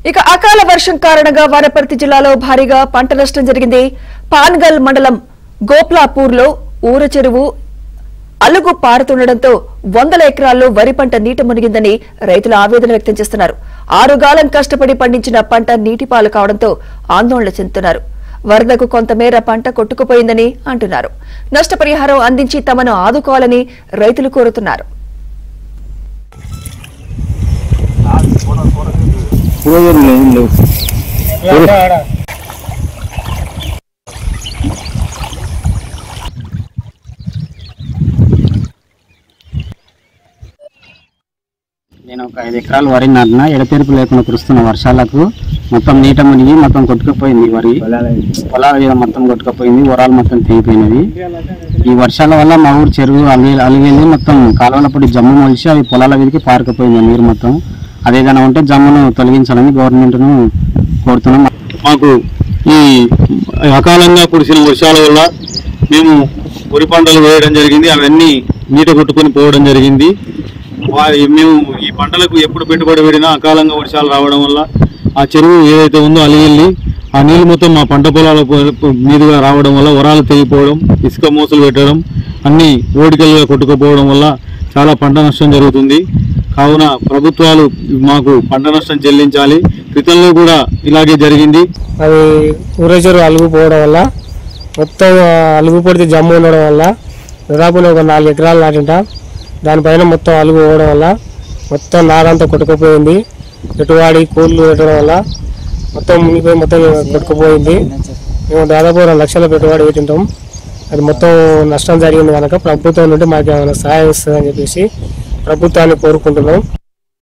ఇక అకాల వర్షం కారణంగా వనపర్తి జిల్లాలో భారీగా పంట నష్టం జరిగింది. పాన్గల్ మండలం గోప్లాపూర్లో ఊర చెరువు అలుగు పారుతుండటంతో 100 ఎకరాల్లో వరి పంట నీట మునిగిందని రైతులు ఆవేదన వ్యక్తం చేస్తున్నారు. 6 గాలం కష్టపడి పండించిన పంట నీటిపాలు కావడంతో ఆందోళన చెందుతున్నారు. వరదకు కొంతమేర పంట కొట్టుకుపోయిందని అంటున్నారు. నష్టపరిహారం అందించి తమను ఆదుకోవాలని రైతులు కోరుతున్నారు. నేను ఒక 5 ఎకరాలు వరి నాటిన. ఎడతెరిపి లేకుండా కురుస్తున్న వర్షాలకు మొత్తం నీట మునిగి మొత్తం కొట్టుకుపోయింది. వరి పొలాల మొత్తం కొట్టుకుపోయింది. వరాలు మొత్తం తెగిపోయినవి. ఈ వర్షాల వల్ల మా ఊరు చెరువు అలిగెళ్ళి మొత్తం కాలువల పొడి జమ్ము మొలిచి అవి పొలాల వీధికి పారుకుపోయింది నీరు మొత్తం. అదేదైనా ఉంటే జమ్మును తొలగించాలని గవర్నమెంట్ను కోరుతున్నాం. మాకు ఈ అకాలంగా కురిసిన వర్షాల వల్ల మేము వరి పంటలు వేయడం జరిగింది. అవన్నీ నీట కొట్టుకొని పోవడం జరిగింది. మేము ఈ పంటలకు ఎప్పుడు పెట్టుబడి పెట్టినా అకాలంగా వర్షాలు రావడం వల్ల ఆ చెరువు ఏదైతే ఉందో అలిగెళ్ళి ఆ నీళ్ళు మొత్తం మా పంట పొలాల మీదుగా రావడం వల్ల వరాలు తెగిపోవడం, ఇసుక మోసలు పెట్టడం, అన్నీ ఓడికలుగా కొట్టుకుపోవడం వల్ల చాలా పంట నష్టం జరుగుతుంది. కావున ప్రభుత్వాలు మాకు పంట నష్టం చెల్లించాలి. క్రితంలో కూడా ఇలాగే జరిగింది. అది ఊరేజరు అలుగుపోవడం వల్ల మొత్తం అలుగు పడితే జమ్ము ఉండడం వల్ల దాదాపు ఒక 4 ఎకరాలు నాటింట. దానిపైన మొత్తం అలుగు పోవడం వల్ల మొత్తం నారంతా కొట్టుకుపోయింది. పెట్టుబడి కూలీలు పెట్టడం వల్ల మొత్తం మునిగిపోయి మొత్తం కొట్టుకుపోయింది. మేము దాదాపు 2 లక్షల పెట్టుబడి పెట్టింటాం. అది మొత్తం నష్టం జరిగింది కనుక ప్రభుత్వం నుండి మాకు ఏమైనా సహాయం ఇస్తుందని చెప్పేసి ప్రభుత్వాన్ని కోరుకుంటున్నాం.